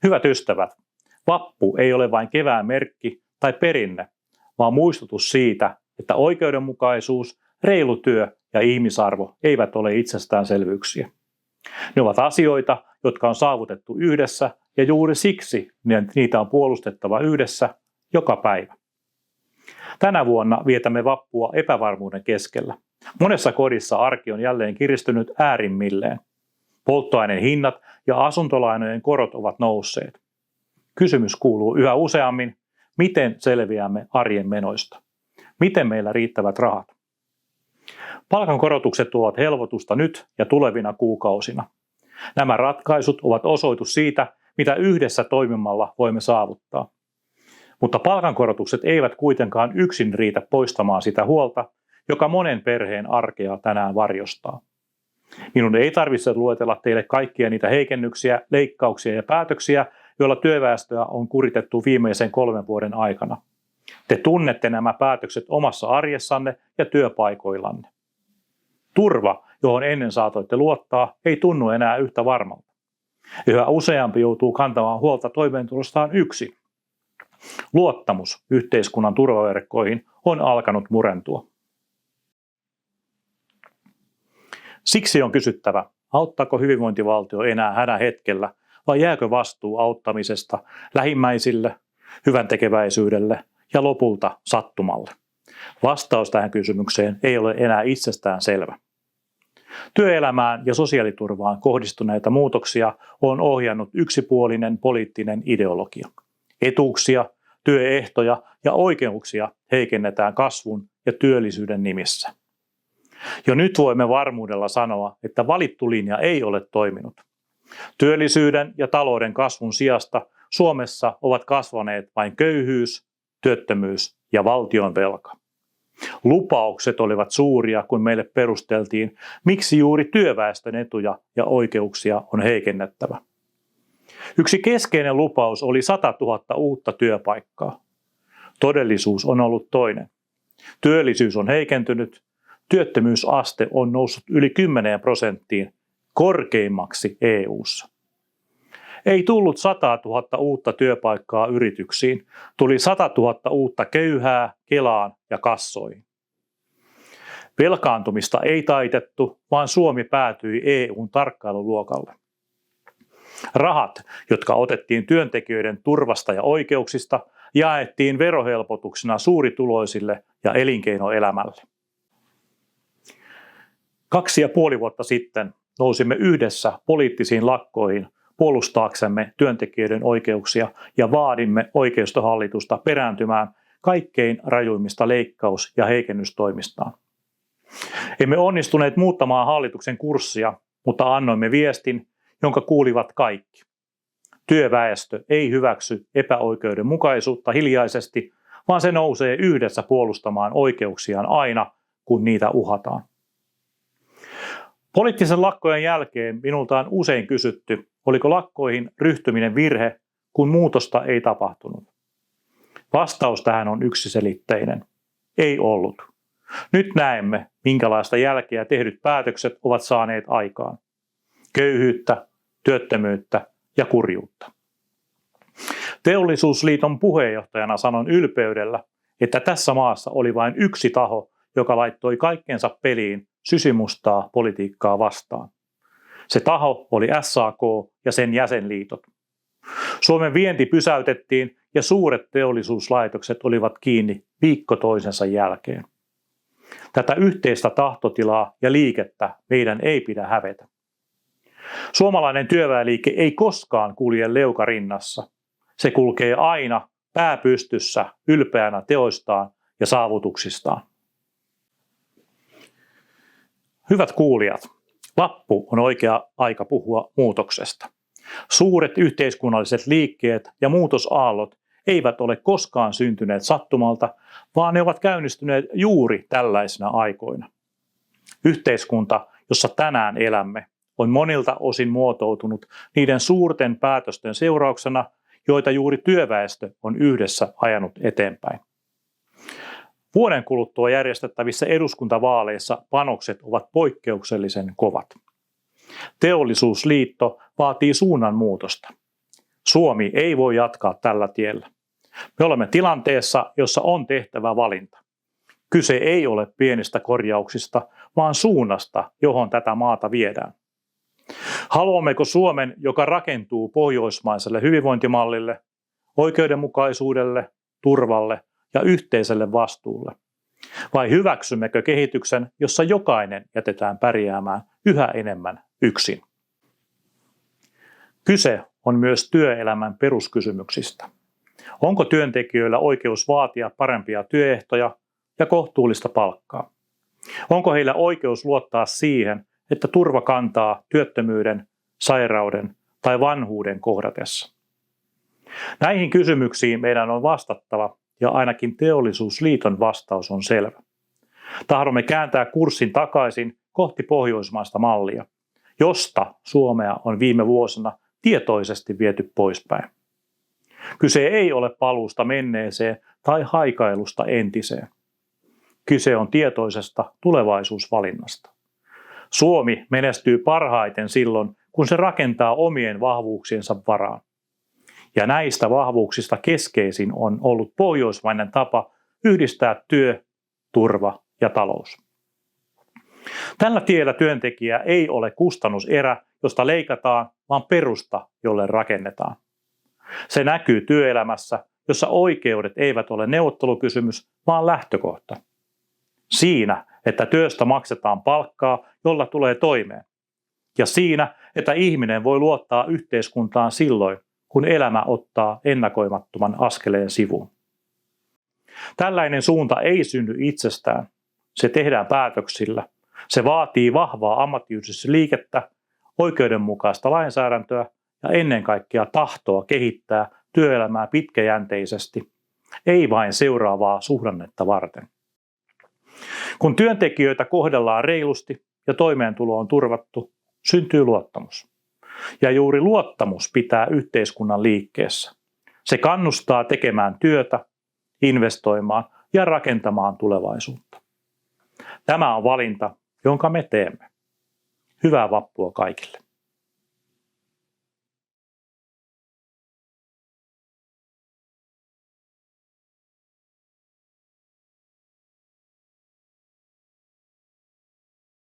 Hyvät ystävät, vappu ei ole vain kevään merkki tai perinne, vaan muistutus siitä, että oikeudenmukaisuus, reilu työ ja ihmisarvo eivät ole itsestäänselvyyksiä. Ne ovat asioita, jotka on saavutettu yhdessä ja juuri siksi niitä on puolustettava yhdessä joka päivä. Tänä vuonna vietämme vappua epävarmuuden keskellä. Monessa kodissa arki on jälleen kiristynyt äärimmilleen. Polttoaineen hinnat ja asuntolainojen korot ovat nousseet. Kysymys kuuluu yhä useammin, miten selviämme arjen menoista? Miten meillä riittävät rahat? Palkankorotukset tuovat helpotusta nyt ja tulevina kuukausina. Nämä ratkaisut ovat osoitus siitä, mitä yhdessä toimimalla voimme saavuttaa. Mutta palkankorotukset eivät kuitenkaan yksin riitä poistamaan sitä huolta, joka monen perheen arkea tänään varjostaa. Minun ei tarvitse luetella teille kaikkia niitä heikennyksiä, leikkauksia ja päätöksiä, joilla työväestöä on kuritettu viimeisen 3 vuoden aikana. Te tunnette nämä päätökset omassa arjessanne ja työpaikoillanne. Turva, johon ennen saatoitte luottaa, ei tunnu enää yhtä varmalta. Yhä useampi joutuu kantamaan huolta toimeentulostaan yksin. Luottamus yhteiskunnan turvaverkkoihin on alkanut murentua. Siksi on kysyttävä, auttaako hyvinvointivaltio enää hädän hetkellä vai jääkö vastuu auttamisesta lähimmäisille, hyväntekeväisyydelle ja lopulta sattumalle? Vastaus tähän kysymykseen ei ole enää itsestään selvä. Työelämään ja sosiaaliturvaan kohdistuneita muutoksia on ohjannut yksipuolinen poliittinen ideologia. Etuuksia, työehtoja ja oikeuksia heikennetään kasvun ja työllisyyden nimissä. Jo nyt voimme varmuudella sanoa, että valittu linja ei ole toiminut. Työllisyyden ja talouden kasvun sijasta Suomessa ovat kasvaneet vain köyhyys, työttömyys ja valtionvelka. Lupaukset olivat suuria, kun meille perusteltiin, miksi juuri työväestön etuja ja oikeuksia on heikennettävä. Yksi keskeinen lupaus oli 100 000 uutta työpaikkaa. Todellisuus on ollut toinen. Työllisyys on heikentynyt, työttömyysaste on noussut yli 10%, korkeimmaksi EU:ssa. Ei tullut 100 000 uutta työpaikkaa yrityksiin, tuli 100 000 uutta köyhää Kelaan ja kassoihin. Velkaantumista ei taitettu, vaan Suomi päätyi EU:n tarkkailuluokalle. Rahat, jotka otettiin työntekijöiden turvasta ja oikeuksista, jaettiin verohelpotuksena suurituloisille ja elinkeinoelämälle. 2,5 vuotta sitten nousimme yhdessä poliittisiin lakkoihin puolustaaksemme työntekijöiden oikeuksia ja vaadimme oikeistohallitusta perääntymään kaikkein rajuimmista leikkaus- ja heikennystoimistaan. Emme onnistuneet muuttamaan hallituksen kurssia, mutta annoimme viestin, jonka kuulivat kaikki. Työväestö ei hyväksy epäoikeudenmukaisuutta hiljaisesti, vaan se nousee yhdessä puolustamaan oikeuksiaan aina, kun niitä uhataan. Poliittisen lakkojen jälkeen minulta on usein kysytty, oliko lakkoihin ryhtyminen virhe, kun muutosta ei tapahtunut. Vastaus tähän on yksiselitteinen. Ei ollut. Nyt näemme, minkälaista jälkeä tehdyt päätökset ovat saaneet aikaan. Köyhyyttä, työttömyyttä ja kurjuutta. Teollisuusliiton puheenjohtajana sanon ylpeydellä, että tässä maassa oli vain yksi taho, joka laittoi kaikkensa peliin sysimustaa politiikkaa vastaan. Se taho oli SAK ja sen jäsenliitot. Suomen vienti pysäytettiin ja suuret teollisuuslaitokset olivat kiinni viikko toisensa jälkeen. Tätä yhteistä tahtotilaa ja liikettä meidän ei pidä hävetä. Suomalainen työväenliike ei koskaan kulje leuka rinnassa. Se kulkee aina pää pystyssä ylpeänä teoistaan ja saavutuksistaan. Hyvät kuulijat, vappu on oikea aika puhua muutoksesta. Suuret yhteiskunnalliset liikkeet ja muutosaallot eivät ole koskaan syntyneet sattumalta, vaan ne ovat käynnistyneet juuri tällaisina aikoina. Yhteiskunta, jossa tänään elämme, on monilta osin muotoutunut niiden suurten päätösten seurauksena, joita juuri työväestö on yhdessä ajanut eteenpäin. Vuoden kuluttua järjestettävissä eduskuntavaaleissa panokset ovat poikkeuksellisen kovat. Teollisuusliitto vaatii suunnanmuutosta. Suomi ei voi jatkaa tällä tiellä. Me olemme tilanteessa, jossa on tehtävä valinta. Kyse ei ole pienistä korjauksista, vaan suunnasta, johon tätä maata viedään. Haluammeko Suomen, joka rakentuu pohjoismaiselle hyvinvointimallille, oikeudenmukaisuudelle, turvalle ja yhteiselle vastuulle? Vai hyväksymmekö kehityksen, jossa jokainen jätetään pärjäämään yhä enemmän yksin? Kyse on myös työelämän peruskysymyksistä. Onko työntekijöillä oikeus vaatia parempia työehtoja ja kohtuullista palkkaa? Onko heillä oikeus luottaa siihen, että turva kantaa työttömyyden, sairauden tai vanhuuden kohdatessa? Näihin kysymyksiin meidän on vastattava, ja ainakin Teollisuusliiton vastaus on selvä. Tahdomme kääntää kurssin takaisin kohti pohjoismaista mallia, josta Suomea on viime vuosina tietoisesti viety poispäin. Kyse ei ole paluusta menneeseen tai haikailusta entiseen. Kyse on tietoisesta tulevaisuusvalinnasta. Suomi menestyy parhaiten silloin, kun se rakentaa omien vahvuuksiensa varaan. Ja näistä vahvuuksista keskeisin on ollut pohjoismainen tapa yhdistää työ, turva ja talous. Tällä tiellä työntekijä ei ole kustannuserä, josta leikataan, vaan perusta, jolle rakennetaan. Se näkyy työelämässä, jossa oikeudet eivät ole neuvottelukysymys, vaan lähtökohta. Siinä, että työstä maksetaan palkkaa, jolla tulee toimeen. Ja siinä, että ihminen voi luottaa yhteiskuntaan silloin, kun elämä ottaa ennakoimattoman askeleen sivuun. Tällainen suunta ei synny itsestään. Se tehdään päätöksillä. Se vaatii vahvaa ammattiyhdistysliikettä, oikeudenmukaista lainsäädäntöä ja ennen kaikkea tahtoa kehittää työelämää pitkäjänteisesti, ei vain seuraavaa suhdannetta varten. Kun työntekijöitä kohdellaan reilusti ja toimeentulo on turvattu, syntyy luottamus. Ja juuri luottamus pitää yhteiskunnan liikkeessä. Se kannustaa tekemään työtä, investoimaan ja rakentamaan tulevaisuutta. Tämä on valinta, jonka me teemme. Hyvää vappua kaikille.